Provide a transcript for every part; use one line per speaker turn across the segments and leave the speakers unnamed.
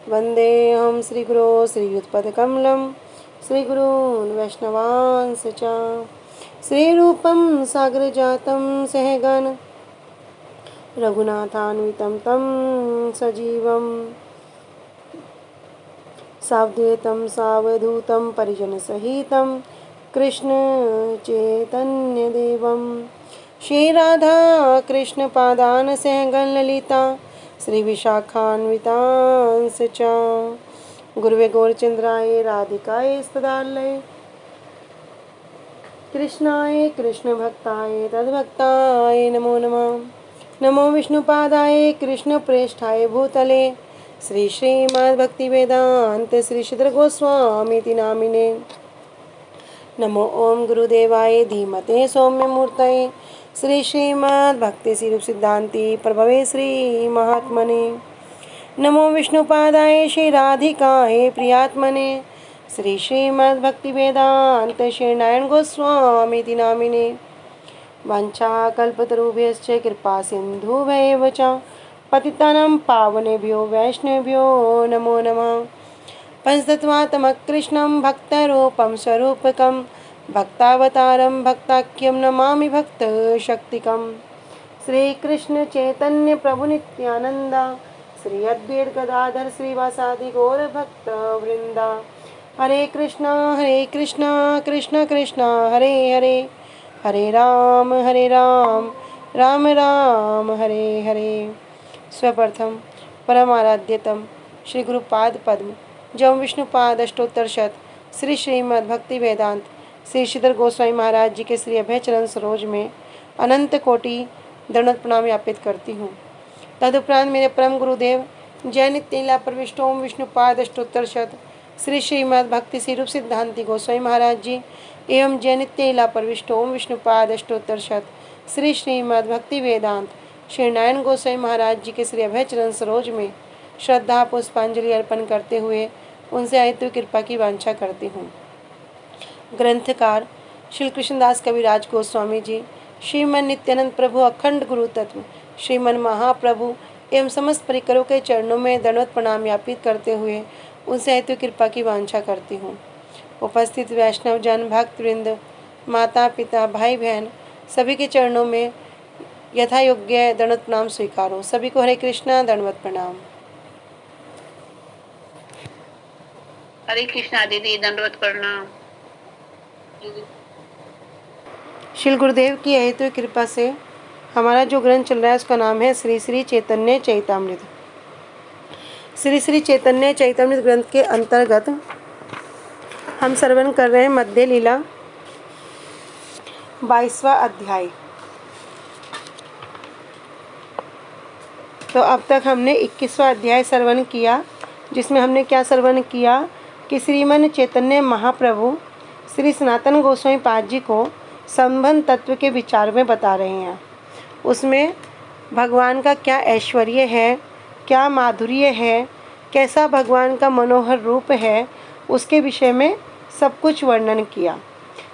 वन्देऽहं श्रीगुरो श्रीयुतपदकमलं श्रीगुरून् वैष्णवांश्च च श्रीरूपं सागरजातं सहगण रघुनाथान्वितं तं सजीवं सावधूतं सावधूतं परिजनसहितं कृष्णचैतन्यदेवं श्रीराधा कृष्णपादान् सहगण ललिता श्रीविशाखान्वितांश्च च गुरुवे गौरचन्द्राय राधिकाय तदालये कृष्णाय कृष्णभक्ताय तद्भक्ताय नमो नमः। नमो विष्णुपादाय कृष्णप्रेष्ठाय भूतले श्री श्रीमद्भक्तिवेदान्त श्री श्रीधर गोस्वामीति नामिने। नमो ओम गुरुदेवाय धीमते सौम्यमूर्तये श्री श्रीमद्भक्ति सिद्धांति प्रभवे श्री महात्मने। नमो विष्णुपादाय श्री राधिकाय प्रियात्मने श्री श्रीमद्भक्तिवेदान्त श्री नारायण गोस्वामीति नामिने। वाञ्छाकल्पतरुभ्यश्च कृपा सिन्धुभ्येव च पतितानां पावनेभ्यो वैष्णवेभ्यो नमो नमः। पंचतत्त्वात्मकृष्णं भक्तरूपं स्वरूपकं भक्तावतारं भक्ताख्यं नमामि भक्तशक्तिकं श्रीकृष्ण चैतन्य प्रभु नित्यानंद श्री अद्वैत गदाधर श्रीवासादि गौर भक्त वृंदा। हरे कृष्णा कृष्ण कृष्ण हरे हरे हरे राम राम राम हरे हरे। स्वप्रथम परमाराध्यतम श्री गुरुपाद पद्म जम विष्णुपाद अष्टोत्तरशत श्री श्रीमद् भक्ति वेदांत श्री श्रीधर गोस्वामी महाराज जी के श्री अभय चरण सरोज में अनंत कोटि दंडवत प्रणाम ज्ञापित करती हूँ। तदुपरांत मेरे परम गुरुदेव जय नित्य लीला प्रविष्ट ओम विष्णुपाद अष्टोत्तरशत श्री श्रीमद् भक्ति श्री रूप सिद्धांति गोस्वामी महाराज जी एवं जय नित्य लीला प्रविष्ट ओम विष्णुपाद अष्टोत्तरशत श्री श्रीमद् भक्ति वेदांत श्री नारायण गोस्वामी महाराज जी के श्री अभय चरण सरोज में श्रद्धा पुष्पांजलि अर्पण करते हुए उनसे आयतु कृपा की वांछा करती हूँ। ग्रंथकार श्री कृष्णदास कविराज गोस्वामी जी श्रीमन नित्यानंद प्रभु अखंड गुरु तत्व श्रीमन महाप्रभु एवं समस्त परिकरों के चरणों में दंडवत प्रणाम ज्ञापित करते हुए उनसे आयतु कृपा की वांछा करती हूँ। उपस्थित वैष्णव जन भक्त वृंद माता पिता भाई बहन सभी के चरणों में यथा योग्य दंडवत प्रणाम स्वीकारो। सभी को हरे कृष्णा दंडवत प्रणाम।
हरे कृष्णा दीदी दंडवत प्रणाम।
श्री गुरुदेव की अहेतु कृपा से हमारा जो ग्रंथ चल रहा है उसका नाम है श्री श्री चैतन्य चैतामृत। श्री श्री चैतन्य चैतामृत ग्रंथ के अंतर्गत हम श्रवण कर रहे हैं मध्य लीला 22वां अध्याय। तो अब तक हमने 21वां अध्याय श्रवण किया, जिसमें हमने क्या श्रवण किया कि श्रीमन चैतन्य महाप्रभु श्री सनातन गोस्वामी पाद जी को संबंध तत्व के विचार में बता रहे हैं। उसमें भगवान का क्या ऐश्वर्य है, क्या माधुर्य है, कैसा भगवान का मनोहर रूप है, उसके विषय में सब कुछ वर्णन किया।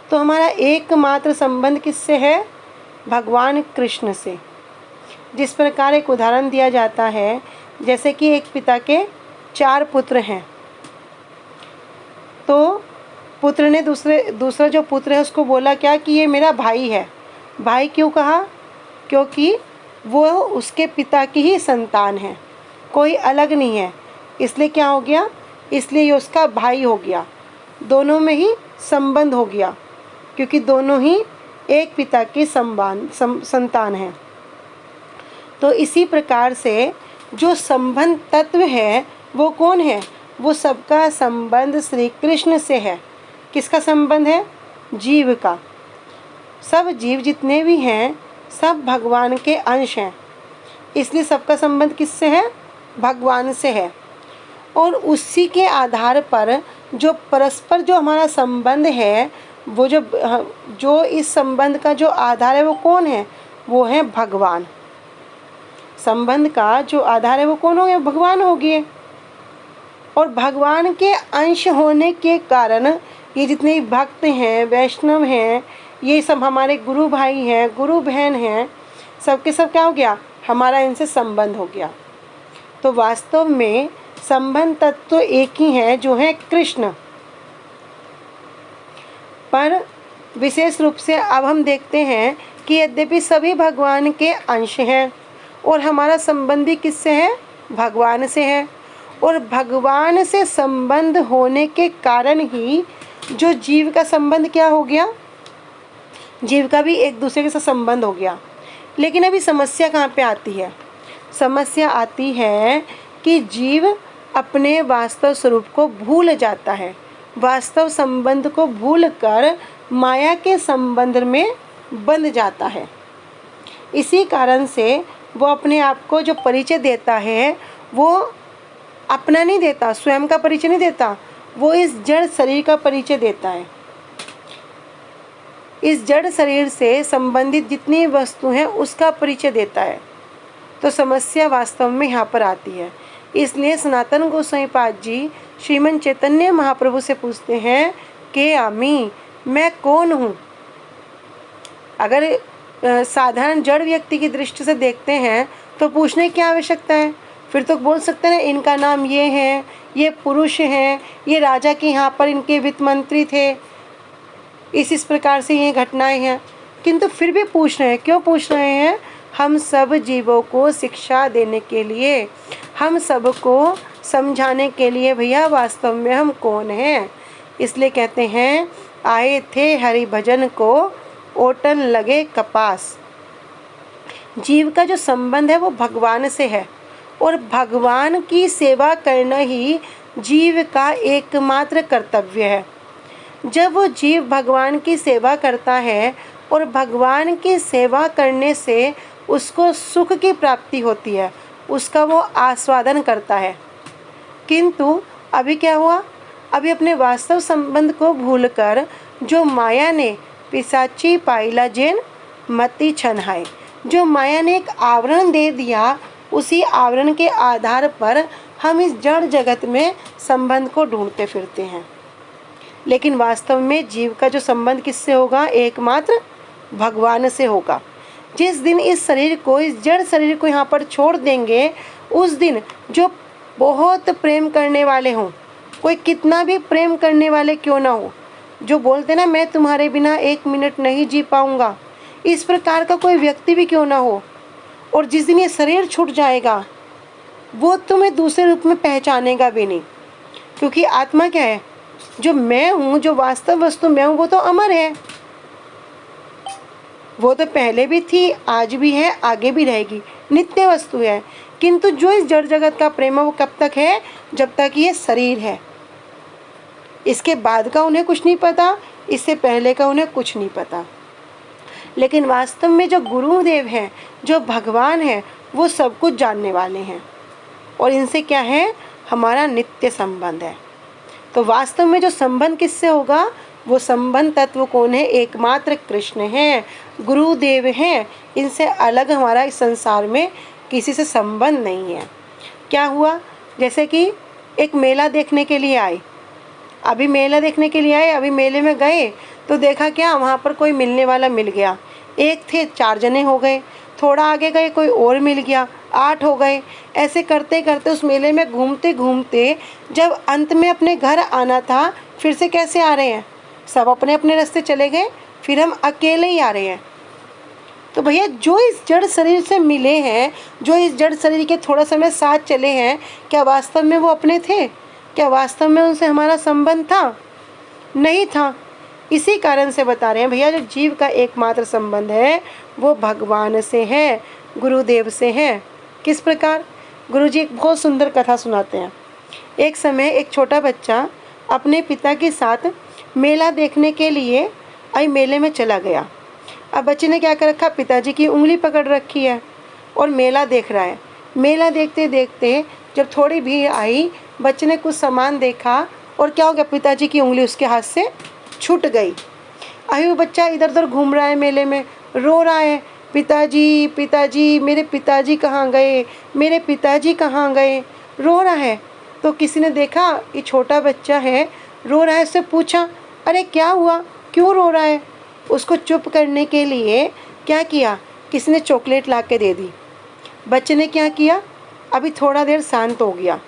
तो हमारा एकमात्र संबंध किससे है? भगवान कृष्ण से। जिस प्रकार एक उदाहरण दिया जाता है, जैसे कि एक पिता के 4 पुत्र हैं, तो पुत्र ने दूसरा जो पुत्र है उसको बोला क्या कि ये मेरा भाई है। भाई क्यों कहा? क्योंकि वो उसके पिता की ही संतान है, कोई अलग नहीं है, इसलिए क्या हो गया? इसलिए ये उसका भाई हो गया। दोनों में ही संबंध हो गया, क्योंकि दोनों ही एक पिता की संतान हैं। तो इसी प्रकार से जो संबंध तत्व है वो कौन है? वो सबका संबंध श्री कृष्ण से है। किसका संबंध है? जीव का। सब जीव जितने भी हैं सब भगवान के अंश हैं, इसलिए सबका संबंध किससे है? भगवान से है। और उसी के आधार पर जो परस्पर जो हमारा संबंध है, वो जो इस संबंध का जो आधार है वो कौन है? वो है भगवान। संबंध का जो आधार है वो कौन हो गया? भगवान हो गए। और भगवान के अंश होने के कारण ये जितने भक्त हैं, वैष्णव हैं, ये सब हमारे गुरु भाई हैं, गुरु बहन हैं, सबके सब क्या हो गया? हमारा इनसे संबंध हो गया। तो वास्तव में संबंध तत्व तो एक ही है, जो है कृष्ण। पर विशेष रूप से अब हम देखते हैं कि यद्यपि सभी भगवान के अंश हैं और हमारा संबंधी किससे है? भगवान से है। और भगवान से संबंध होने के कारण ही जो जीव का संबंध क्या हो गया? जीव का भी एक दूसरे के साथ संबंध हो गया। लेकिन अभी समस्या कहाँ पे आती है? समस्या आती है कि जीव अपने वास्तव स्वरूप को भूल जाता है, वास्तव संबंध को भूलकर माया के संबंध में बंध जाता है। इसी कारण से वो अपने आप को जो परिचय देता है वो अपना नहीं देता, स्वयं का परिचय नहीं देता, वो इस जड़ शरीर का परिचय देता है। इस जड़ शरीर से संबंधित जितनी वस्तु हैं उसका परिचय देता है। तो समस्या वास्तव में यहाँ पर आती है। इसलिए सनातन गोस्वामी पाद जी श्रीमन चैतन्य महाप्रभु से पूछते हैं कि आमी, मैं कौन हूँ? अगर साधारण जड़ व्यक्ति की दृष्टि से देखते हैं तो पूछने की आवश्यकता है? फिर तो बोल सकते हैं इनका नाम ये है, ये पुरुष हैं, ये राजा के यहाँ पर इनके वित्त मंत्री थे, इस प्रकार से ये घटनाएं हैं। किंतु फिर भी पूछ रहे हैं। क्यों पूछ रहे हैं? हम सब जीवों को शिक्षा देने के लिए, हम सबको समझाने के लिए भैया वास्तव में हम कौन हैं। इसलिए कहते हैं आए थे हरि भजन को ओटन लगे कपास। जीव का जो संबंध है वो भगवान से है और भगवान की सेवा करना ही जीव का एकमात्र कर्तव्य है। जब वो जीव भगवान की सेवा करता है और भगवान की सेवा करने से उसको सुख की प्राप्ति होती है, उसका वो आस्वादन करता है। किंतु अभी क्या हुआ? अभी अपने वास्तव संबंध को भूलकर जो माया ने पिशाची पाइला जेन मति छनहाय, जो माया ने एक आवरण दे दिया, उसी आवरण के आधार पर हम इस जड़ जगत में संबंध को ढूंढते फिरते हैं। लेकिन वास्तव में जीव का जो संबंध किससे होगा? एकमात्र भगवान से होगा। जिस दिन इस शरीर को, इस जड़ शरीर को यहाँ पर छोड़ देंगे, उस दिन जो बहुत प्रेम करने वाले हों, कोई कितना भी प्रेम करने वाले क्यों ना हो, जो बोलते ना मैं तुम्हारे बिना 1 मिनट नहीं जी पाऊँगा, इस प्रकार का कोई व्यक्ति भी क्यों ना हो, और जिस दिन ये शरीर छूट जाएगा वो तुम्हें दूसरे रूप में पहचानेगा भी नहीं। क्योंकि आत्मा क्या है? जो मैं हूँ, जो वास्तव वस्तु मैं हूँ, वो तो अमर है। वो तो पहले भी थी, आज भी है, आगे भी रहेगी, नित्य वस्तु है। किंतु जो इस जड़ जगत का प्रेम है वो कब तक है? जब तक ये शरीर है। इसके बाद का उन्हें कुछ नहीं पता, इससे पहले का उन्हें कुछ नहीं पता। लेकिन वास्तव में जो गुरुदेव हैं, जो भगवान हैं, वो सब कुछ जानने वाले हैं और इनसे क्या है? हमारा नित्य संबंध है। तो वास्तव में जो संबंध किससे होगा? वो संबंध तत्व कौन है? एकमात्र कृष्ण हैं, गुरुदेव हैं। इनसे अलग हमारा इस संसार में किसी से संबंध नहीं है। क्या हुआ? जैसे कि एक मेला देखने के लिए आए, अभी मेला देखने के लिए आए, अभी मेले में गए तो देखा क्या, वहाँ पर कोई मिलने वाला मिल गया। 1 थे, 4 जने हो गए। थोड़ा आगे गए, कोई और मिल गया, 8 हो गए। ऐसे करते करते उस मेले में घूमते घूमते जब अंत में अपने घर आना था, फिर से कैसे आ रहे हैं? सब अपने अपने रास्ते चले गए, फिर हम अकेले ही आ रहे हैं। तो भैया जो इस जड़ शरीर से मिले हैं, जो इस जड़ शरीर के थोड़ा समय साथ चले हैं, क्या वास्तव में वो अपने थे? क्या वास्तव में उनसे हमारा संबंध था? नहीं था। इसी कारण से बता रहे हैं भैया, जो जीव का एकमात्र संबंध है वो भगवान से है, गुरुदेव से है। किस प्रकार? गुरुजी एक बहुत सुंदर कथा सुनाते हैं। एक समय एक छोटा बच्चा अपने पिता के साथ मेला देखने के लिए मेले में चला गया। अब बच्चे ने क्या कर रखा? पिताजी की उंगली पकड़ रखी है और मेला देख रहा है। मेला देखते देखते जब थोड़ी भीड़ आई, बच्चे ने कुछ सामान देखा और क्या हो गया? पिताजी की उंगली उसके हाथ से छूट गई। अभी वो बच्चा इधर उधर घूम रहा है, मेले में रो रहा है, पिताजी पिताजी, मेरे पिताजी कहाँ गए, मेरे पिताजी कहाँ गए, रो रहा है। तो किसी ने देखा ये छोटा बच्चा है, रो रहा है, उससे पूछा अरे क्या हुआ, क्यों रो रहा है? उसको चुप करने के लिए क्या किया? किसी ने चॉकलेट ला के दे दी। बच्चे ने क्या किया? अभी थोड़ा देर शांत हो गया,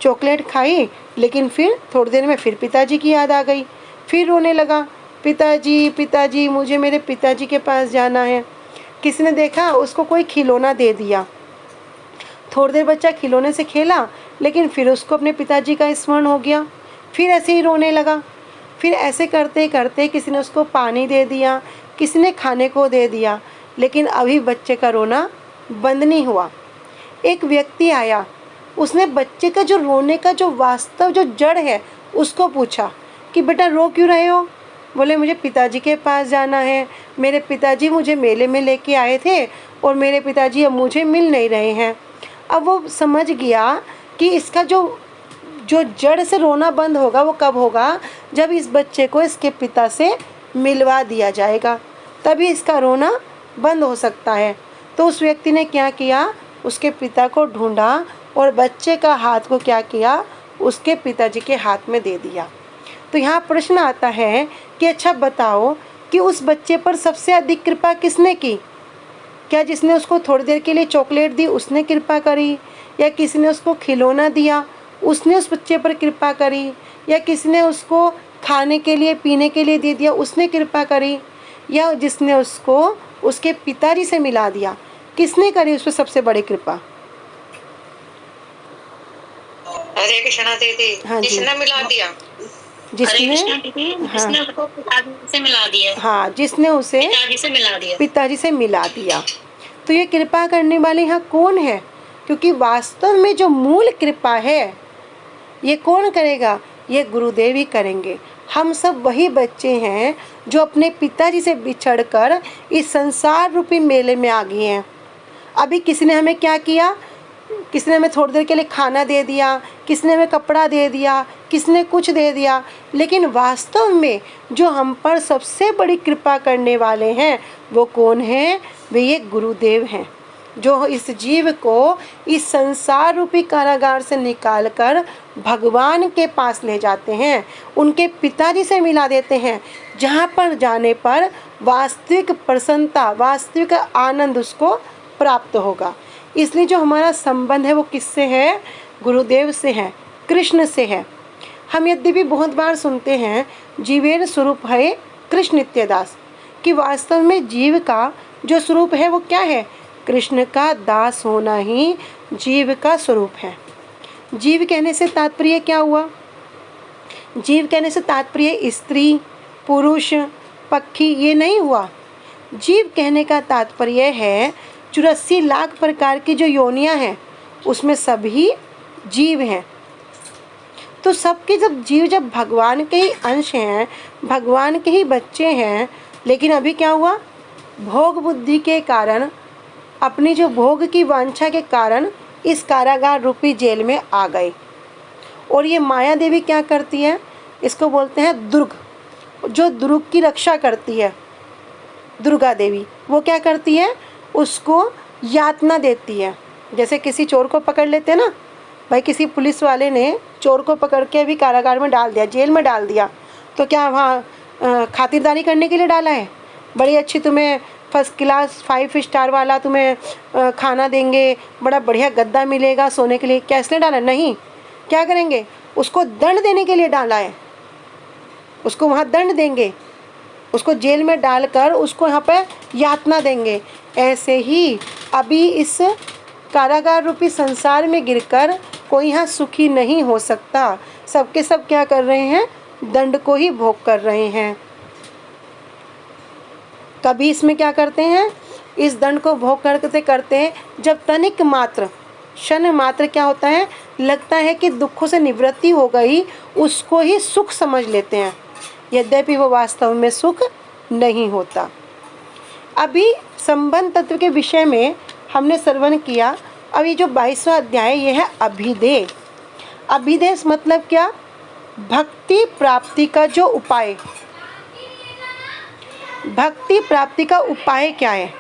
चॉकलेट खाई, लेकिन फिर थोड़ी देर में फिर पिताजी की याद आ गई, फिर रोने लगा, पिताजी पिताजी मुझे मेरे पिताजी के पास जाना है। किसी ने देखा, उसको कोई खिलौना दे दिया। थोड़ी देर बच्चा खिलौने से खेला, लेकिन फिर उसको अपने पिताजी का स्मरण हो गया, फिर ऐसे ही रोने लगा। फिर ऐसे करते करते किसी ने उसको पानी दे दिया, किसी ने खाने को दे दिया, लेकिन अभी बच्चे का रोना बंद नहीं हुआ। एक व्यक्ति आया, उसने बच्चे का जो रोने का जो वास्तव जो जड़ है उसको पूछा कि बेटा रो क्यों रहे हो? बोले मुझे पिताजी के पास जाना है, मेरे पिताजी मुझे मेले में लेके आए थे और मेरे पिताजी अब मुझे मिल नहीं रहे हैं। अब वो समझ गया कि इसका जो जड़ से रोना बंद होगा वो कब होगा, जब इस बच्चे को इसके पिता से मिलवा दिया जाएगा, तभी इसका रोना बंद हो सकता है। तो उस व्यक्ति ने क्या किया, उसके पिता को ढूंढा और बच्चे का हाथ को क्या किया, उसके पिताजी के हाथ में दे दिया। तो यहाँ प्रश्न आता है कि अच्छा बताओ कि उस बच्चे पर सबसे अधिक कृपा किसने की? क्या जिसने उसको थोड़ी देर के लिए चॉकलेट दी उसने कृपा करी, या किसी ने उसको खिलौना दिया उसने उस बच्चे पर कृपा करी, या किसी ने उसको खाने के लिए पीने के लिए दे दिया उसने कृपा करी, या जिसने उसको उसके पिताजी से मिला दिया, किसने करी उस पर सबसे बड़ी कृपा?
हरे कृष्णा दीदी।
हाँ जी।
जिसने मिला दिया,
जिसने
जिसने उसको पिताजी से मिला दिया,
हाँ जिसने उसे
पिताजी से मिला दिया।
पिताजी से मिला दिया। तो ये कृपा करने वाले यहाँ कौन है? क्योंकि वास्तव में जो मूल कृपा है ये कौन करेगा? ये गुरुदेव ही करेंगे। हम सब वही बच्चे हैं जो अपने पिताजी से बिछड़कर इस संसार रूपी मेले में आ गए हैं। अभी किसी ने हमें क्या किया, किसी ने हमें थोड़ी देर के लिए खाना दे दिया, किसी ने हमें कपड़ा दे दिया, किसी ने कुछ दे दिया, लेकिन वास्तव में जो हम पर सबसे बड़ी कृपा करने वाले हैं वो कौन हैं? वे ये गुरुदेव हैं, जो इस जीव को इस संसार रूपी कारागार से निकालकर भगवान के पास ले जाते हैं, उनके पिताजी से मिला देते हैं, जहाँ पर जाने पर वास्तविक प्रसन्नता, वास्तविक आनंद उसको प्राप्त होगा। इसलिए जो हमारा संबंध है वो किससे है? गुरुदेव से है, कृष्ण से है। हम यद्यपि बहुत बार सुनते हैं जीवेर स्वरूप है कृष्ण नित्यदास, कि वास्तव में जीव का जो स्वरूप है वो क्या है? कृष्ण का दास होना ही जीव का स्वरूप है। जीव कहने से तात्पर्य क्या हुआ? जीव कहने से तात्पर्य स्त्री, पुरुष, पक्षी ये नहीं हुआ। जीव कहने का तात्पर्य है 84 लाख प्रकार की जो योनियां हैं उसमें सभी जीव हैं। तो सबके जब जीव जब भगवान के ही अंश हैं, भगवान के ही बच्चे हैं, लेकिन अभी क्या हुआ? भोग बुद्धि के कारण, अपनी जो भोग की वांछा के कारण इस कारागार रूपी जेल में आ गए। और ये माया देवी क्या करती है? इसको बोलते हैं दुर्ग, जो दुर्ग की रक्षा करती है, दुर्गा देवी। वो क्या करती है? उसको यातना देती है। जैसे किसी चोर को पकड़ लेते हैं ना, भाई किसी पुलिस वाले ने चोर को पकड़ के अभी कारागार में डाल दिया, जेल में डाल दिया, तो क्या वहाँ खातिरदारी करने के लिए डाला है? बड़ी अच्छी तुम्हें फर्स्ट क्लास 5 स्टार वाला तुम्हें खाना देंगे, बड़ा बढ़िया गद्दा मिलेगा सोने के लिए, क्या इसलिए डाला? नहीं। क्या करेंगे? उसको दंड देने के लिए डाला है, उसको वहाँ दंड देंगे, उसको जेल में डालकर उसको यहाँ पर यातना देंगे। ऐसे ही अभी इस कारागार रूपी संसार में गिरकर कोई यहाँ सुखी नहीं हो सकता। सबके सब क्या कर रहे हैं? दंड को ही भोग कर रहे हैं। कभी इसमें क्या करते हैं? इस दंड को भोग करते करते जब तनिक मात्र, क्षण मात्र क्या होता है, लगता है कि दुखों से निवृत्ति हो गई, उसको ही सुख समझ लेते हैं, यद्यपि वो वास्तव में सुख नहीं होता। अभी संबंध तत्व के विषय में हमने श्रवण किया। अब ये जो 22वां अध्याय ये है अभिधेय। अभिधेय मतलब क्या? भक्ति प्राप्ति का जो उपाय। भक्ति प्राप्ति का उपाय क्या है?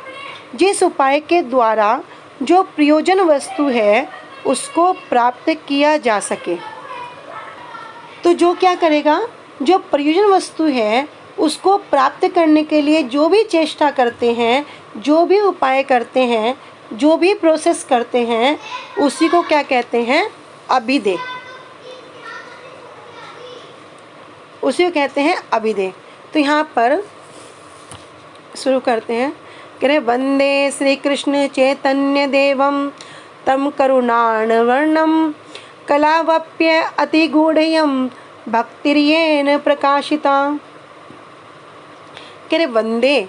जिस उपाय के द्वारा जो प्रयोजन वस्तु है उसको प्राप्त किया जा सके। तो जो क्या करेगा? जो प्रयोजन वस्तु है उसको प्राप्त करने के लिए जो भी चेष्टा करते हैं, जो भी उपाय करते हैं, जो भी प्रोसेस करते हैं, उसी को क्या कहते हैं? अभिधेय। उसी को कहते हैं अभिधेय। तो यहाँ पर शुरू करते हैं, कह रहे वंदे श्री कृष्ण चैतन्य देवम तम करुणार्णवर्णम कलावप्य अतिगूढ़यम भक्तिर्येन प्रकाशिता। कह रहे वंदे,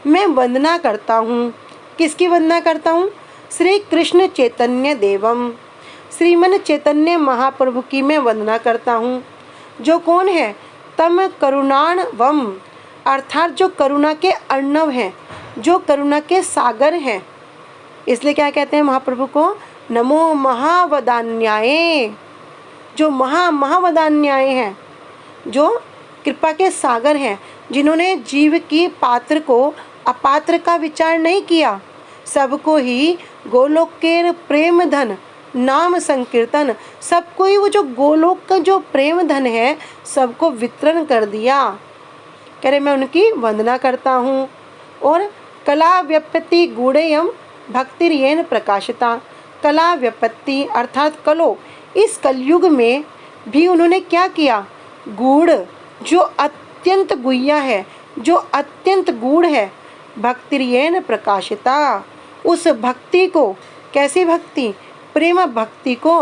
मैं वंदना करता हूँ। किसकी वंदना करता हूँ? श्री कृष्ण चैतन्य देवम, श्रीमन चैतन्य महाप्रभु की मैं वंदना करता हूँ। जो कौन है? तम करुणार्णवम, अर्थात जो करुणा के अर्णव हैं, जो करुणा के सागर हैं। इसलिए क्या कहते हैं महाप्रभु को? नमो महावदान्याय। जो महावदान्याय हैं, जो कृपा के सागर हैं, जिन्होंने जीव की पात्र को अपात्र का विचार नहीं किया, सबको ही गोलोक के प्रेम धन नाम संकीर्तन, सबको ही वो जो गोलोक का जो प्रेम धन है सबको वितरण कर दिया। कह रहे मैं उनकी वंदना करता हूँ। और कला व्युत्पत्ति गूढ़ेयम भक्तिर्येन प्रकाशिता, कला व्युत्पत्ति अर्थात कलो, इस कलयुग में भी उन्होंने क्या किया? गूढ़, जो अत्यंत गुह्य है, जो अत्यंत गूढ़ है, भक्तिर्येन प्रकाशिता, उस भक्ति को, कैसी भक्ति? प्रेम भक्ति को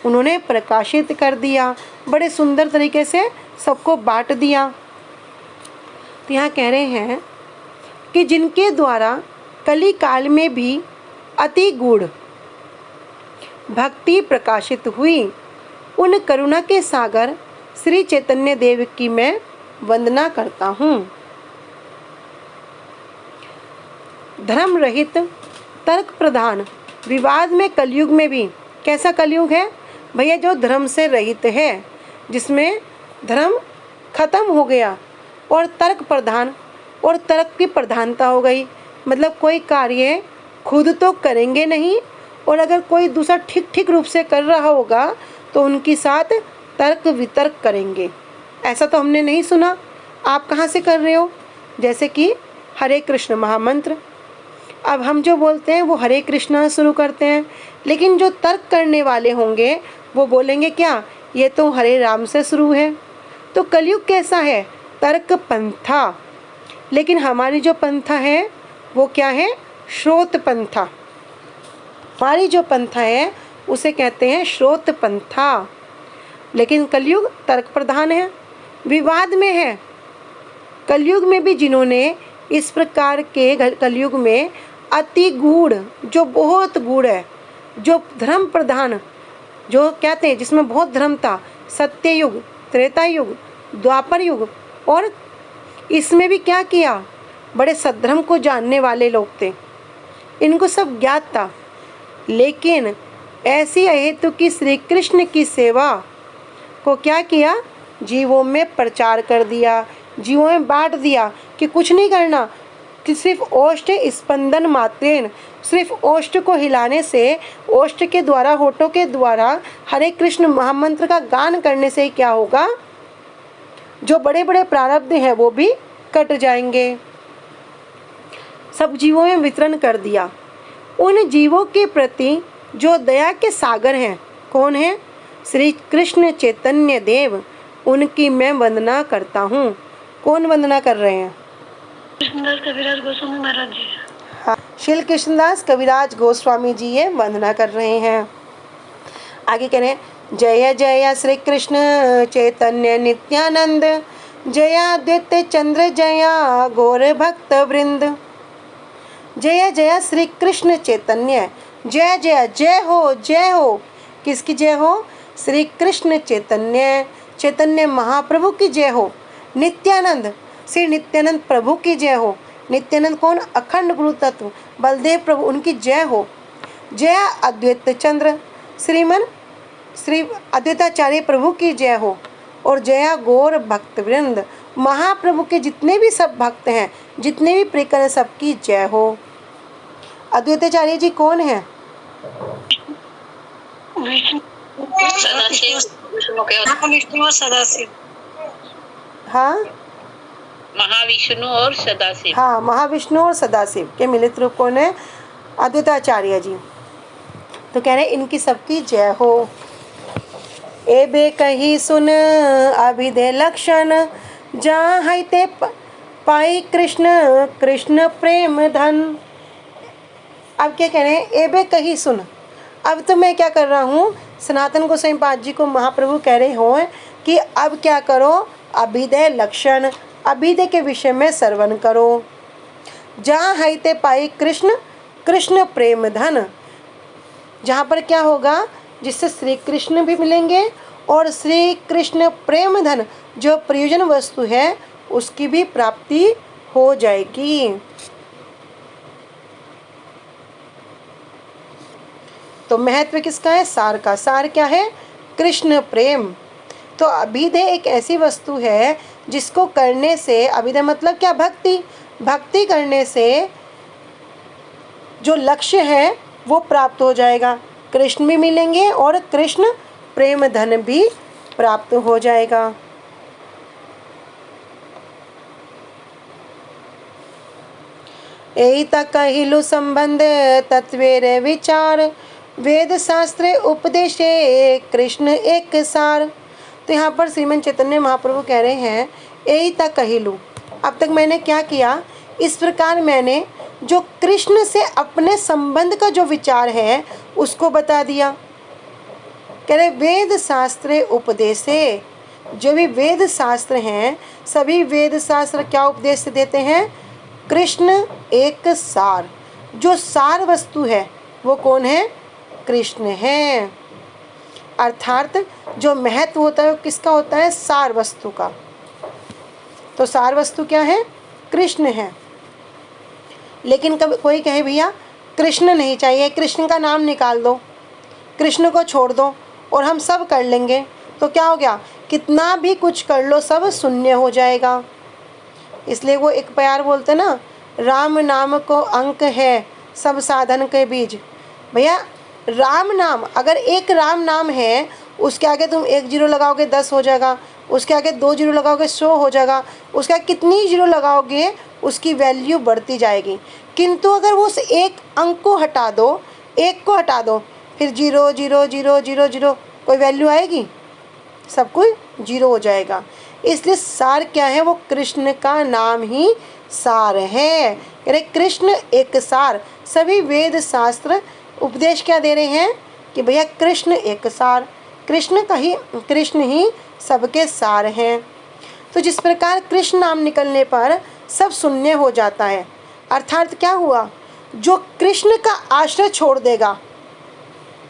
उन्होंने प्रकाशित कर दिया, बड़े सुंदर तरीके से सबको बांट दिया। तो यहाँ कह रहे हैं कि जिनके द्वारा कली काल में भी अति गूढ़ भक्ति प्रकाशित हुई, उन करुणा के सागर श्री चैतन्य देव की मैं वंदना करता हूँ। धर्म रहित तर्क प्रधान विवाद में कलयुग में भी, कैसा कलयुग है भैया? जो धर्म से रहित है, जिसमें धर्म खत्म हो गया और तर्क प्रधान, और तर्क की प्रधानता हो गई। मतलब कोई कार्य खुद तो करेंगे नहीं, और अगर कोई दूसरा ठीक रूप से कर रहा होगा तो उनके साथ तर्क वितर्क करेंगे। ऐसा तो हमने नहीं सुना। आप कहाँ से कर रहे हो? जैसे कि हरे कृष्ण महामंत्र, अब हम जो बोलते हैं वो हरे कृष्णा शुरू करते हैं, लेकिन जो तर्क करने वाले होंगे वो बोलेंगे क्या? ये तो हरे राम से शुरू है। तो कलयुग कैसा है? तर्क पंथा। लेकिन हमारी जो पंथा है वो क्या है? श्रोत पंथा। हमारी जो पंथा है उसे कहते हैं श्रोत पंथा। लेकिन कलयुग तर्क प्रधान है, विवाद में है। कलयुग में भी जिन्होंने इस प्रकार के कलयुग में अति गूढ़, जो बहुत गूढ़ है, जो धर्म प्रधान, जो कहते हैं जिसमें बहुत धर्म था, सत्य युग, त्रेता युग, द्वापर युग, और इसमें भी क्या किया? बड़े सद्धर्म को जानने वाले लोग थे, इनको सब ज्ञात था। लेकिन ऐसी अहेतु की श्री कृष्ण की सेवा को क्या किया? जीवों में प्रचार कर दिया, जीवों में बांट दिया कि कुछ नहीं करना, कि सिर्फ ओष्ठ स्पंदन मात्रेन, सिर्फ ओष्ठ को हिलाने से, ओष्ठ के द्वारा, होठों के द्वारा हरे कृष्ण महामंत्र का गान करने से क्या होगा? जो बड़े बड़े प्रारब्ध हैं वो भी कट जाएंगे। सब जीवों में वितरण कर दिया। उन जीवों के प्रति जो दया के सागर हैं, कौन है? श्री कृष्ण चैतन्य देव, उनकी मैं वंदना करता हूँ। कौन वंदना कर रहे हैं?
कृष्णदास कविराज गोस्वामी महाराज जी।
हाँ, श्री कृष्णदास कविराज गोस्वामी जी ये वंदना कर रहे हैं। आगे कह रहे हैं, जय जय श्री कृष्ण चैतन्य नित्यानंद, जया द्वैत चंद्र जया गौर भक्त वृंद। जय जय श्री कृष्ण चैतन्य, जय जय, जय हो, जय हो। किसकी जय हो? श्री कृष्ण चैतन्य, चैतन्य महाप्रभु की जय हो। नित्यानंद, श्री नित्यानंद प्रभु की जय हो। नित्यानंद कौन? अखंड गुरु तत्व बलदेव प्रभु, उनकी जय हो। जय अद्वैत चंद्र, श्रीमन श्री अद्वैताचार्य प्रभु की जय हो। और जया गौर भक्त वृंद, महाप्रभु के जितने भी सब भक्त हैं, जितने भी प्रियकर हैं, सबकी जय हो। अद्वैताचार्य जी कौन है?
विष्णु और सदाशिव।
हाँ,
महाविष्णु और सदाशिव।
हाँ, महाविष्णु और सदाशिव के मिलित रूप कौन है? अद्वैताचार्य जी। तो कह रहे इनकी सबकी जय हो। एबे कही सुन अभिदे लक्षण, जहाँ है ते पाई कृष्ण कृष्ण प्रेम धन। अब क्या कह रहे हैं, एबे कही सुन। अब तो मैं क्या कर रहा हूँ, सनातन गोसाई पाद जी को महाप्रभु कह रहे हो कि अब क्या करो, अभिदय लक्षण, अभिदय के विषय में श्रवण करो। जहाँ है ते पाई कृष्ण कृष्ण प्रेम धन, जहाँ पर क्या होगा, जिससे श्री कृष्ण भी मिलेंगे और श्री कृष्ण प्रेम धन जो प्रयोजन वस्तु है उसकी भी प्राप्ति हो जाएगी। तो महत्व किसका है, सार का। सार क्या है, कृष्ण प्रेम। तो अभिधेय एक ऐसी वस्तु है जिसको करने से, अभिधेय मतलब क्या, भक्ति। भक्ति करने से जो लक्ष्य है वो प्राप्त हो जाएगा, कृष्ण भी मिलेंगे और कृष्ण प्रेम धन भी प्राप्त हो जाएगा। यही तक कहिलु संबंध तत्वेर विचार, वेद शास्त्र उपदेशे कृष्ण एक सार। तो यहाँ पर श्रीमन चैतन्य महाप्रभु कह रहे हैं, यही तक कहिलु, अब तक मैंने क्या किया, इस प्रकार मैंने जो कृष्ण से अपने संबंध का जो विचार है उसको बता दिया। कह रहे वेद शास्त्र उपदेशे, जो भी वेद शास्त्र हैं सभी वेद शास्त्र क्या उपदेश देते हैं, कृष्ण एक सार। जो सार वस्तु है वो कौन है, कृष्ण है। अर्थात जो महत्व होता है वो किसका होता है, सार वस्तु का। तो सार वस्तु क्या है, कृष्ण है। लेकिन कभी कोई कहे भैया कृष्ण नहीं चाहिए, कृष्ण का नाम निकाल दो, कृष्ण को छोड़ दो और हम सब कर लेंगे, तो क्या हो गया, कितना भी कुछ कर लो सब शून्य हो जाएगा। इसलिए वो एक प्यार बोलते ना, राम नाम को अंक है सब साधन के बीज। भैया राम नाम, अगर एक राम नाम है उसके आगे तुम 1 जीरो लगाओगे 10 हो जाएगा, उसके आगे 2 जीरो लगाओगे 100 हो जाएगा, उसके आगे कितनी जीरो लगाओगे उसकी वैल्यू बढ़ती जाएगी। किंतु अगर वो उस एक अंक को हटा दो, एक को हटा दो, फिर 0 0 0 0 0 कोई वैल्यू आएगी, सब कुछ जीरो हो जाएगा। इसलिए सार क्या है, वो कृष्ण का नाम ही सार है। अरे कृष्ण एक सार, सभी वेद शास्त्र उपदेश क्या दे रहे हैं कि भैया कृष्ण एक सार, कृष्ण ही सबके सार हैं। तो जिस प्रकार कृष्ण नाम निकलने पर सब शून्य हो जाता है, अर्थात क्या हुआ, जो कृष्ण का आश्रय छोड़ देगा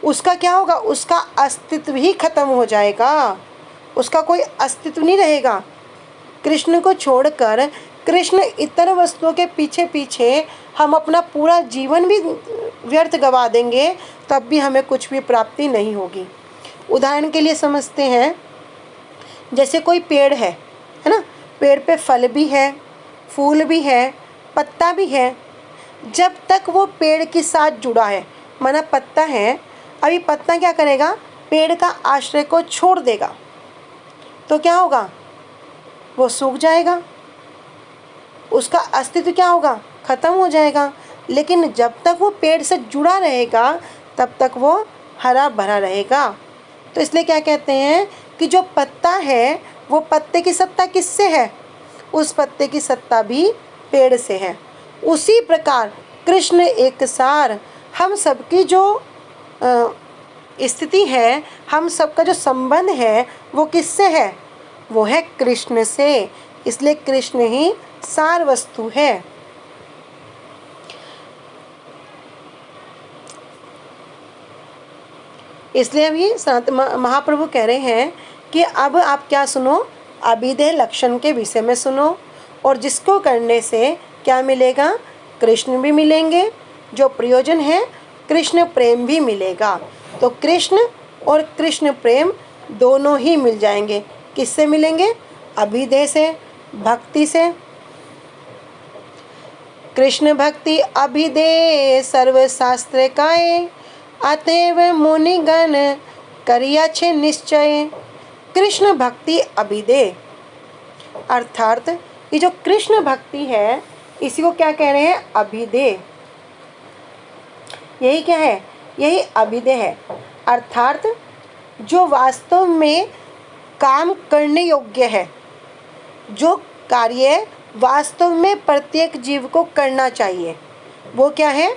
उसका क्या होगा, उसका अस्तित्व ही खत्म हो जाएगा, उसका कोई अस्तित्व नहीं रहेगा। कृष्ण को छोड़कर कृष्ण इतर वस्तुओं के पीछे पीछे हम अपना पूरा जीवन भी व्यर्थ गवा देंगे, तब भी हमें कुछ भी प्राप्ति नहीं होगी। उदाहरण के लिए समझते हैं, जैसे कोई पेड़ है ना, पेड़ पे फल भी है, फूल भी है, पत्ता भी है। जब तक वो पेड़ के साथ जुड़ा है, माना पत्ता है, अभी पत्ता क्या करेगा, पेड़ का आश्रय को छोड़ देगा तो क्या होगा, वो सूख जाएगा, उसका अस्तित्व क्या होगा, खत्म हो जाएगा। लेकिन जब तक वो पेड़ से जुड़ा रहेगा तब तक वो हरा भरा रहेगा। तो इसलिए क्या कहते हैं कि जो पत्ता है वो पत्ते की सत्ता किससे है, उस पत्ते की सत्ता भी पेड़ से है। उसी प्रकार कृष्ण एक सार, हम सबकी जो स्थिति है, हम सबका जो संबंध है वो किससे है, वो है कृष्ण से। इसलिए कृष्ण ही सार वस्तु है। इसलिए अभी महाप्रभु कह रहे हैं कि अब आप क्या सुनो, अभिधेय लक्षण के विषय में सुनो, और जिसको करने से क्या मिलेगा, कृष्ण भी मिलेंगे, जो प्रयोजन है कृष्ण प्रेम भी मिलेगा। तो कृष्ण और कृष्ण प्रेम दोनों ही मिल जाएंगे। किससे मिलेंगे, अभिधेय से, भक्ति से। कृष्ण भक्ति अभिधेय सर्वशास्त्र काये, अतएव मुनिगण करिया छे निश्चय। कृष्ण भक्ति अभिधेय, अर्थात ये जो कृष्ण भक्ति है इसी को क्या कह रहे हैं, अभिधेय। यही क्या है, यही अभिधेय है। अर्थात जो वास्तव में काम करने योग्य है, जो कार्य वास्तव में प्रत्येक जीव को करना चाहिए, वो क्या है?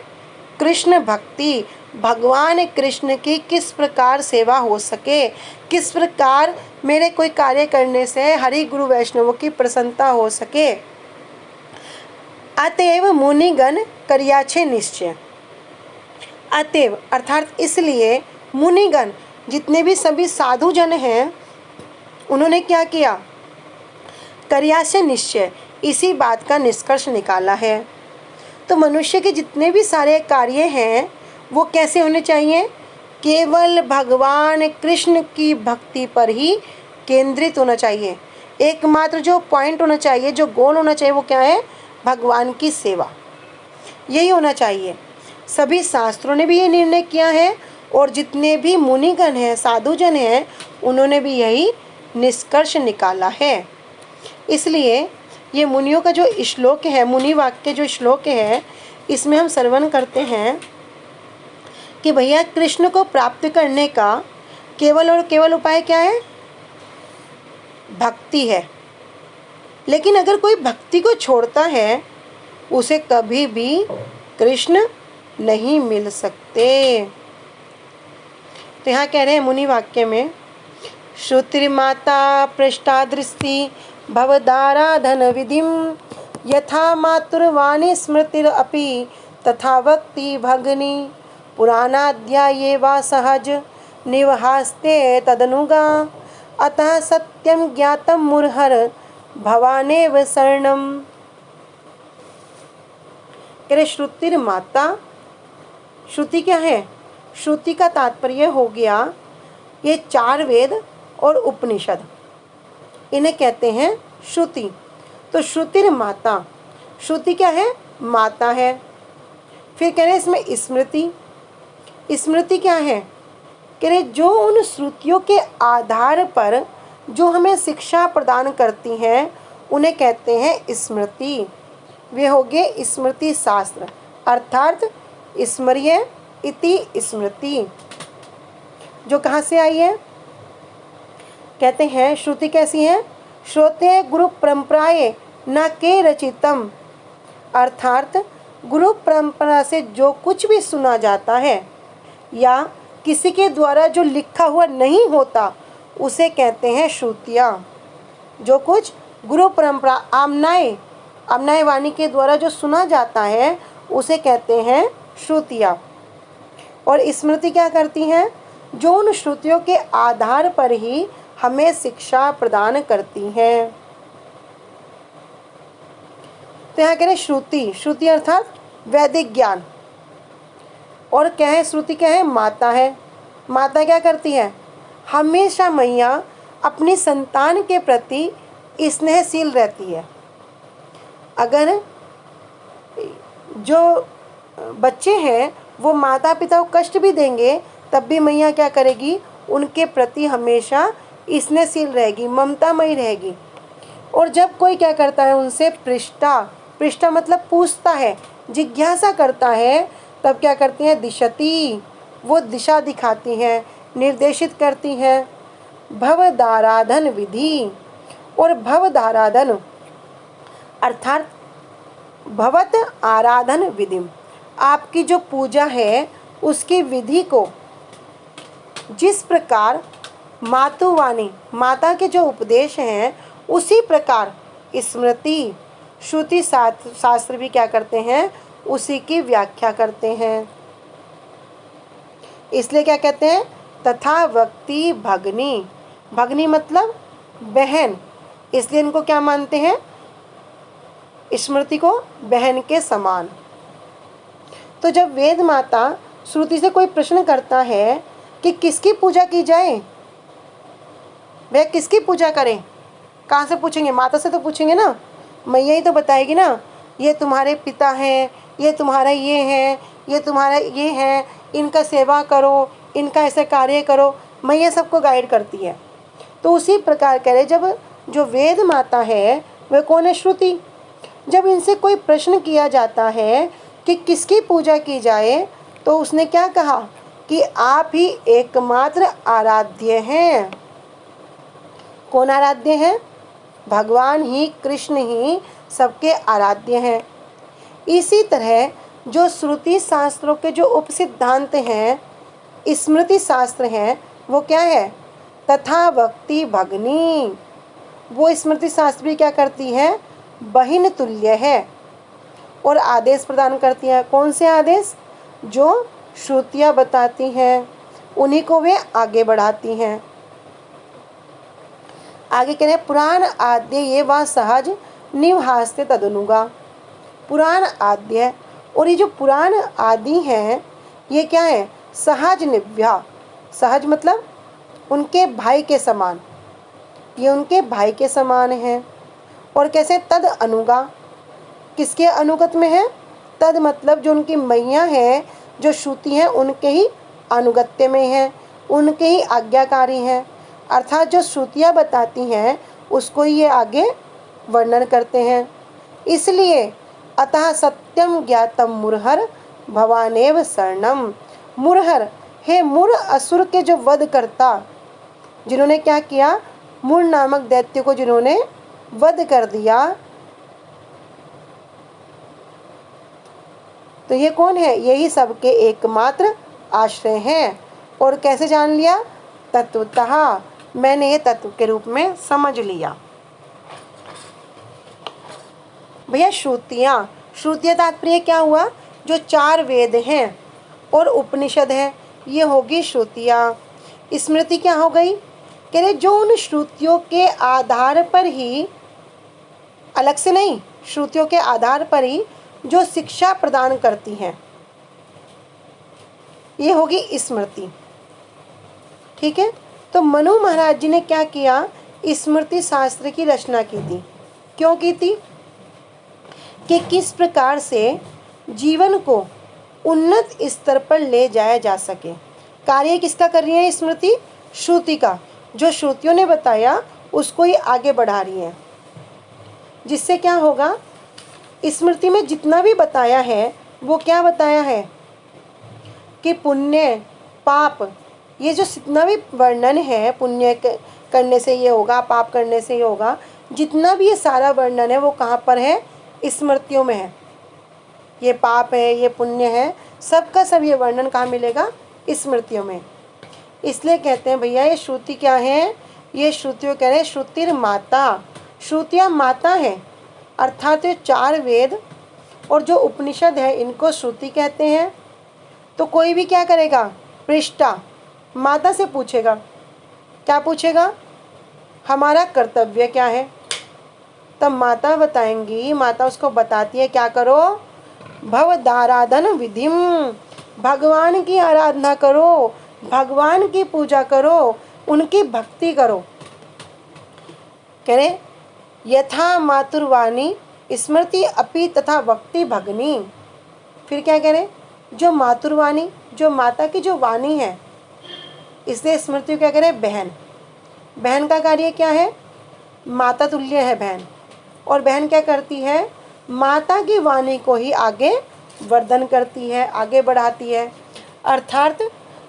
कृष्ण भक्ति। भगवान कृष्ण की किस प्रकार सेवा हो सके, किस प्रकार मेरे कोई कार्य करने से हरि गुरु वैष्णवों की प्रसन्नता हो सके। अतएव मुनिगण करियाछे निश्चय। अतएव अर्थात इसलिए मुनिगण, जितने भी सभी साधु जन हैं, उन्होंने क्या किया? करियाछे निश्चय, इसी बात का निष्कर्ष निकाला है। तो मनुष्य के जितने भी सारे कार्य हैं वो कैसे होने चाहिए? केवल भगवान कृष्ण की भक्ति पर ही केंद्रित होना चाहिए। एकमात्र जो पॉइंट होना चाहिए, जो गोल होना चाहिए, वो क्या है? भगवान की सेवा। यही होना चाहिए। सभी शास्त्रों ने भी ये निर्णय किया है और जितने भी मुनिगण हैं, साधुजन हैं, उन्होंने भी यही निष्कर्ष निकाला है। इसलिए ये मुनियों का जो श्लोक है, मुनि वाक्य जो श्लोक है, इसमें हम श्रवण करते हैं कि भैया कृष्ण को प्राप्त करने का केवल और केवल उपाय क्या है? भक्ति है। लेकिन अगर कोई भक्ति को छोड़ता है, उसे कभी भी कृष्ण नहीं मिल सकते। तो यहाँ कह रहे हैं मुनि वाक्य में, श्रुतिर्माता पृष्ठादृष्टि भवदाराधन विधिम यथा मातुर्वाणी स्मृतिरपि तथा वक्ति भगनी पुराणाध्याये वा सहज निवहास्ते तदनुगा अतः सत्यम ज्ञातम मुरहर भवानेव शरणम। कह श्रुतिर्माता, श्रुति क्या है? श्रुति का तात्पर्य हो गया ये 4 वेद और उपनिषद, इन्हें कहते हैं श्रुति। तो श्रुतिर्माता, श्रुति क्या है? माता है। फिर कह रहे इसमें स्मृति, स्मृति क्या है? कह रहे जो उन श्रुतियों के आधार पर जो हमें शिक्षा प्रदान करती हैं, उन्हें कहते हैं स्मृति। वे हो गए स्मृति शास्त्र, अर्थात स्मर्य इति स्मृति, जो कहाँ से आई है? कहते हैं श्रुति कैसी है? श्रोते गुरु परंपराए न के रचितम, अर्थात गुरु परंपरा से जो कुछ भी सुना जाता है या किसी के द्वारा जो लिखा हुआ नहीं होता, उसे कहते हैं श्रुतियाँ। जो कुछ गुरु परंपरा आमनाय वाणी के द्वारा जो सुना जाता है, उसे कहते हैं श्रुतियाँ। और स्मृति क्या करती हैं? जो उन श्रुतियों के आधार पर ही हमें शिक्षा प्रदान करती हैं। तो यहाँ कह रहे श्रुति, श्रुति अर्थात वैदिक ज्ञान। और क्या है? श्रुति क्या है? माता है। माता क्या करती है? हमेशा मैया अपनी संतान के प्रति स्नेहशील रहती है। अगर जो बच्चे हैं वो माता पिता को कष्ट भी देंगे, तब भी मैया क्या करेगी? उनके प्रति हमेशा स्नेहशील रहेगी, ममतामयी रहेगी। और जब कोई क्या करता है उनसे पृष्ठा मतलब पूछता है, जिज्ञासा करता है, तब क्या करती हैं? दिशती, वो दिशा दिखाती हैं, निर्देशित करती हैं। भवदाराधन विधि, और भवदाराधन अर्थात भवत आराधन विधि, आपकी जो पूजा है उसकी विधि को जिस प्रकार मातुवाणी, माता के जो उपदेश हैं, उसी प्रकार स्मृति श्रुति शास्त्र भी क्या करते हैं? उसी की व्याख्या करते हैं। इसलिए क्या कहते हैं? तथा वक्ति भगनी, भगनी मतलब बहन, इसलिए इनको क्या मानते हैं? स्मृति को बहन के समान। तो जब वेद माता श्रुति से कोई प्रश्न करता है कि किसकी पूजा की जाए, वह किसकी पूजा करें, कहाँ से पूछेंगे? माता से तो पूछेंगे ना, मैया ही तो बताएगी ना, ये तुम्हारे पिता हैं, ये तुम्हारा ये है, ये तुम्हारा ये है, इनका सेवा करो, इनका ऐसा कार्य करो, मैया सबको गाइड करती है। तो उसी प्रकार करे जब जो वेद माता है वह कौन है? श्रुति। जब इनसे कोई प्रश्न किया जाता है कि किसकी पूजा की जाए, तो उसने क्या कहा कि आप ही एकमात्र आराध्य हैं। कौन आराध्य हैं? भगवान ही, कृष्ण ही सबके आराध्य हैं। इसी तरह जो श्रुति शास्त्रों के जो उपसिद्धांत हैं, स्मृति शास्त्र हैं, वो क्या है? तथा भक्ति भगनी। वो स्मृति शास्त्र भी क्या करती है? बहिन तुल्य है और आदेश प्रदान करती है। कौन से आदेश? जो श्रुतियाँ बताती हैं उन्हीं को वे आगे बढ़ाती हैं। आगे कह रहे हैं पुराण आद्य ये वा सहज निवहास्ते तदनुगा। पुराण आद्य, और ये जो पुराण आदि हैं ये क्या है? सहज निव्या। सहज मतलब उनके भाई के समान, ये उनके भाई के समान हैं। और कैसे? तद अनुगा, किसके अनुगत में है? तद मतलब जो उनकी मैया है, जो श्रुति हैं, उनके ही अनुगत्य में है, उनके ही आज्ञाकारी हैं। अर्थात जो श्रुतियाँ बताती हैं उसको ये आगे वर्णन करते हैं। इसलिए अतः सत्यम ज्ञातम मुरहर भवानेव शरणम। मुरहर, हे मुर असुर के जो वध करता, जिन्होंने क्या किया? मुर नामक दैत्य को जिन्होंने वध कर दिया, तो ये कौन है? यही सबके एकमात्र आश्रय हैं। और कैसे जान लिया? तत्वतः, मैंने ये तत्व के रूप में समझ लिया। भैया श्रुतियाँ, श्रुतियाँ तात्पर्य क्या हुआ? जो 4 वेद हैं और उपनिषद है, ये होगी श्रुतियाँ। स्मृति क्या हो गई? कह रहे जो उन श्रुतियों के आधार पर ही, अलग से नहीं, श्रुतियों के आधार पर ही जो शिक्षा प्रदान करती हैं, ये होगी स्मृति। ठीक है। तो मनु महाराज जी ने क्या किया? स्मृति शास्त्र की रचना की थी। क्यों की थी? कि किस प्रकार से जीवन को उन्नत स्तर पर ले जाया जा सके। कार्य किसका कर रही है स्मृति? श्रुति का। जो श्रुतियों ने बताया उसको ही आगे बढ़ा रही है। जिससे क्या होगा? स्मृति में जितना भी बताया है वो क्या बताया है? कि पुण्य पाप, ये जो जितना भी वर्णन है, पुण्य करने से ये होगा, पाप करने से ये होगा, जितना भी ये सारा वर्णन है वो कहाँ पर है? स्मृतियों में है। ये पाप है, ये पुण्य है, सबका सब ये वर्णन कहाँ मिलेगा? स्मृतियों में। इसलिए कहते हैं भैया ये श्रुति क्या है? ये श्रुतियों कह रहे हैं श्रुतिर माता। श्रुतियाँ माता है, अर्थात ये 4 वेद और जो उपनिषद है इनको श्रुति कहते हैं। तो कोई भी क्या करेगा? पृष्ठा माता से पूछेगा। क्या पूछेगा? हमारा कर्तव्य क्या है? तब माता बताएंगी, माता उसको बताती है क्या करो? भवदाराधन विधिम, भगवान की आराधना करो, भगवान की पूजा करो, उनकी भक्ति करो। कह रहे यथा मातुर्वाणी स्मृति अपि तथा भक्ति भगनी। फिर क्या कह रहे? जो मातुर्वाणी, जो माता की जो वाणी है, इसलिए स्मृति क्या कह रहे? बहन। बहन का कार्य क्या है? माता तुल्य है बहन। और बहन क्या करती है? माता की वाणी को ही आगे वर्धन करती है, आगे बढ़ाती है। अर्थात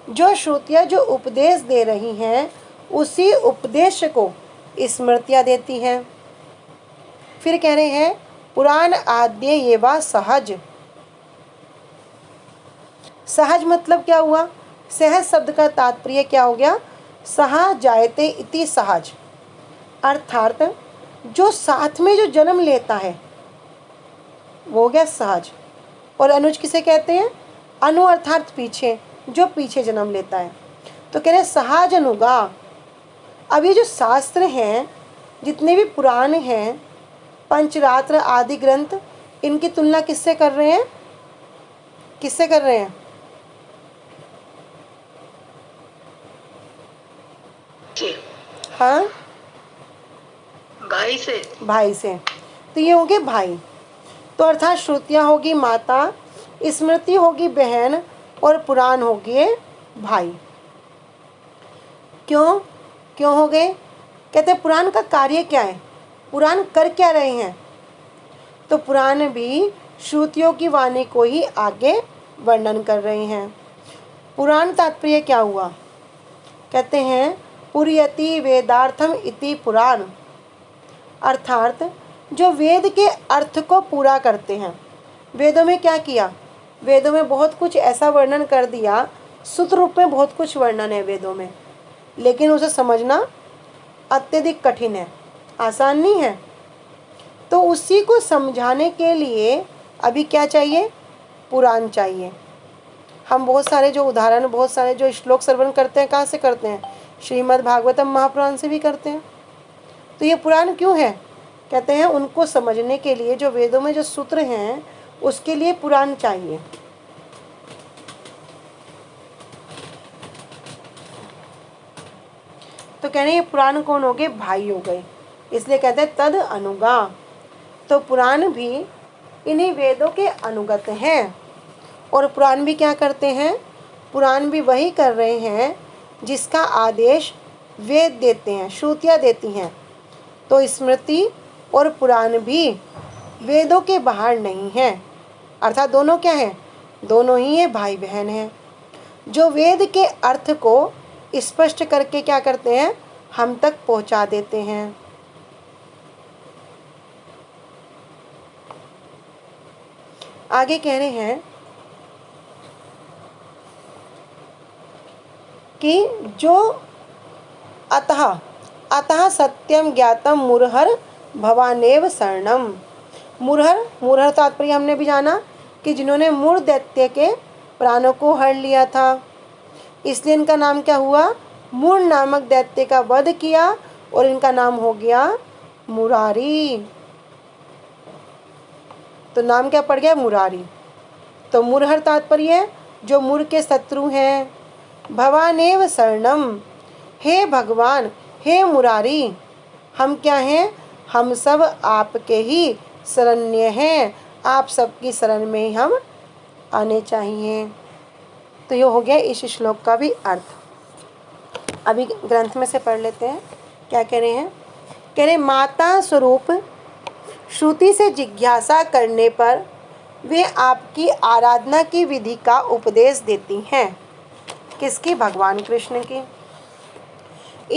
जो श्रुतियाँ जो उपदेश दे रही हैं उसी उपदेश को स्मृतियाँ देती हैं। फिर कह रहे हैं पुराण आद्य ये वा सहज। सहज मतलब क्या हुआ? सहज शब्द का तात्पर्य क्या हो गया? सहा जायते इति सहज। अर्थात जो साथ में जो जन्म लेता है वो हो गया सहज। और अनुज किसे कहते हैं? अनु अर्थात पीछे, जो पीछे जन्म लेता है। तो कह रहे हैं सहज अनुगा। अब ये जो शास्त्र हैं, जितने भी पुराण हैं, पंचरात्र आदि ग्रंथ, इनकी तुलना किससे कर रहे हैं? किससे कर रहे हैं? हाँ,
भाई से।
भाई से। तो ये होंगे भाई। तो अर्थात श्रुतियाँ होगी माता, स्मृति होगी बहन और पुराण होगी भाई। क्यों क्यों हो गए? कहते हैं पुराण का कार्य क्या है? पुराण कर क्या रहे हैं? तो पुराण भी श्रुतियों की वाणी को ही आगे वर्णन कर रहे हैं। पुराण तात्पर्य क्या हुआ? कहते हैं पुर्यति वेदार्थम इति पुराण, अर्थात जो वेद के अर्थ को पूरा करते हैं। वेदों में क्या किया? वेदों में बहुत कुछ ऐसा वर्णन कर दिया, सूत्र रूप में बहुत कुछ वर्णन है वेदों में, लेकिन उसे समझना अत्यधिक कठिन है, आसान नहीं है। तो उसी को समझाने के लिए अभी क्या चाहिए? पुराण चाहिए। हम बहुत सारे जो उदाहरण, बहुत सारे जो श्लोक श्रवण करते हैं, कहाँ से करते हैं? श्रीमद् भागवतम महापुराण से भी करते हैं। तो ये पुराण क्यों है? कहते हैं उनको समझने के लिए, जो वेदों में जो सूत्र हैं उसके लिए पुराण चाहिए। तो कह रहे हैं ये पुराण कौन हो गए? भाई हो गए, इसलिए कहते हैं तद अनुगा। तो पुराण भी इन्हीं वेदों के अनुगत हैं। और पुराण भी क्या करते हैं? पुराण भी वही कर रहे हैं जिसका आदेश वेद देते हैं, श्रुतियाँ देती हैं। तो स्मृति और पुराण भी वेदों के बाहर नहीं हैं, अर्थात दोनों क्या हैं? दोनों ही ये भाई बहन हैं, जो वेद के अर्थ को स्पष्ट करके क्या करते हैं? हम तक पहुंचा देते हैं। आगे कह रहे हैं कि जो अतः सत्यम ज्ञातम मुरहर भवानेव शरणम। मुरहर तात्पर्य हमने भी जाना कि जिन्होंने मूर दैत्य के प्राणों को हर लिया था, इसलिए इनका नाम क्या हुआ? मूर नामक दैत्य का वध किया और इनका नाम हो गया मुरारी। तो नाम क्या पड़ गया? मुरारी। तो मुरहर तात्पर्य जो मूर के शत्रु हैं। भवानेव शरणम, हे भगवान, हे मुरारी, हम क्या हैं? हम सब आपके ही शरण्य हैं, आप सबकी शरण में ही हम आने चाहिए। तो ये हो गया इस श्लोक का भी अर्थ। अभी ग्रंथ में से पढ़ लेते हैं क्या कह रहे हैं। कह रहे माता स्वरूप श्रुति से जिज्ञासा करने पर वे आपकी आराधना की विधि का उपदेश देती हैं। किसकी? भगवान कृष्ण की।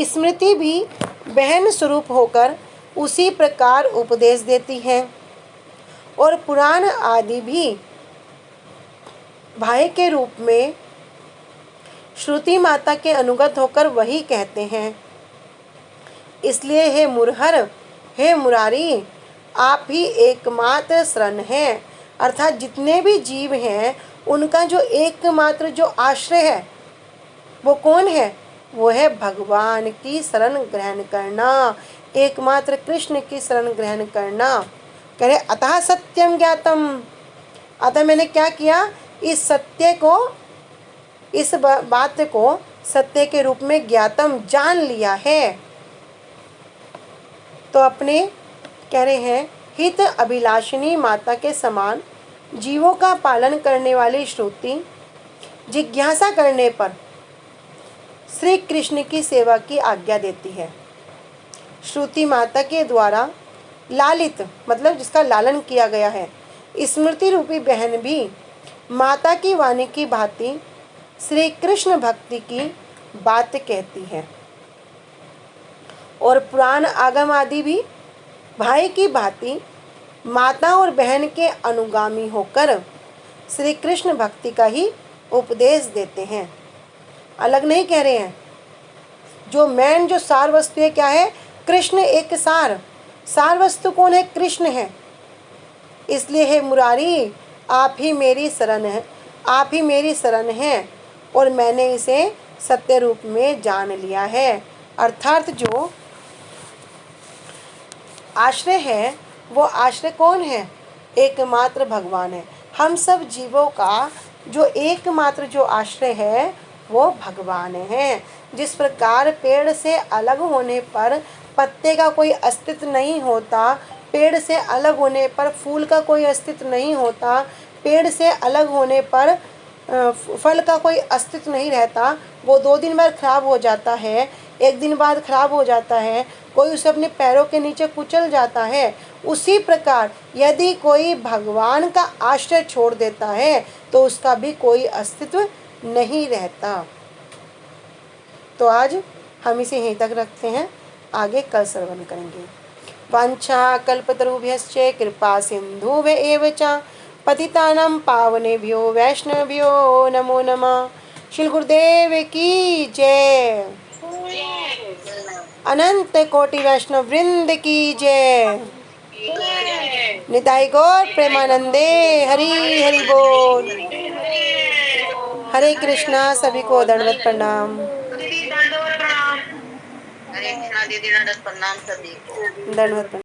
स्मृति भी बहन स्वरूप होकर उसी प्रकार उपदेश देती है और पुराण आदि भी भाई के रूप में श्रुति माता के अनुगत होकर वही कहते हैं। इसलिए हे मुरहर, हे मुरारी, आप ही एकमात्र शरण हैं, अर्थात जितने भी जीव हैं उनका जो एकमात्र जो आश्रय है वो कौन है? वो है भगवान की शरण ग्रहण करना, एकमात्र कृष्ण की शरण ग्रहण करना। कह रहे अतः सत्यम ज्ञातम, अतः मैंने क्या किया? इस सत्य को, इस बात को सत्य के रूप में ज्ञातम जान लिया है। तो अपने कह रहे हैं हित अभिलाषिनी माता के समान जीवों का पालन करने वाली श्रुति जिज्ञासा करने पर श्री कृष्ण की सेवा की आज्ञा देती है। श्रुति माता के द्वारा लालित, मतलब जिसका लालन किया गया है, स्मृति रूपी बहन भी माता की वाणी की भांति श्री कृष्ण भक्ति की बात कहती है और पुराण आगम आदि भी भाई की भांति माता और बहन के अनुगामी होकर श्री कृष्ण भक्ति का ही उपदेश देते हैं। अलग नहीं कह रहे हैं। जो मेन जो सार वस्तु है क्या है? कृष्ण एक सार वस्तु कौन है? कृष्ण है। इसलिए हे मुरारी, आप ही मेरी शरण है, आप ही मेरी शरण हैं और मैंने इसे सत्य रूप में जान लिया है। अर्थात जो आश्रय है वो आश्रय कौन है? एकमात्र भगवान है। हम सब जीवों का जो एकमात्र जो आश्रय है वो भगवान है। जिस प्रकार पेड़ से अलग होने पर पत्ते का कोई अस्तित्व नहीं होता, पेड़ से अलग होने पर फूल का कोई अस्तित्व नहीं होता, पेड़ से अलग होने पर फल का कोई अस्तित्व नहीं रहता, वो 2 दिन बाद खराब हो जाता है, 1 दिन बाद खराब हो जाता है, कोई उसे अपने पैरों के नीचे कुचल जाता है। उसी प्रकार यदि कोई भगवान का आश्रय छोड़ देता है तो उसका भी कोई अस्तित्व नहीं रहता। तो आज हम इसे यहीं तक रखते हैं, आगे कल श्रवण करेंगे। वाञ्छा कल्पतरुभ्यश्च कृपा सिन्धुभ्य एव च पतितानां पावनेभ्यो वैष्णवेभ्यो नमो नमः। श्री गुरुदेव की जय। अनंत कोटि वैष्णव वृंद की जय। निताई गौर प्रेमानंदे। हरि हरि बोल। हरे कृष्णा। सभी को दंडवत प्रणाम।
हरे कृष्णा दीदी, दंडवत प्रणाम सभी को।
दंडवत प्रणाम।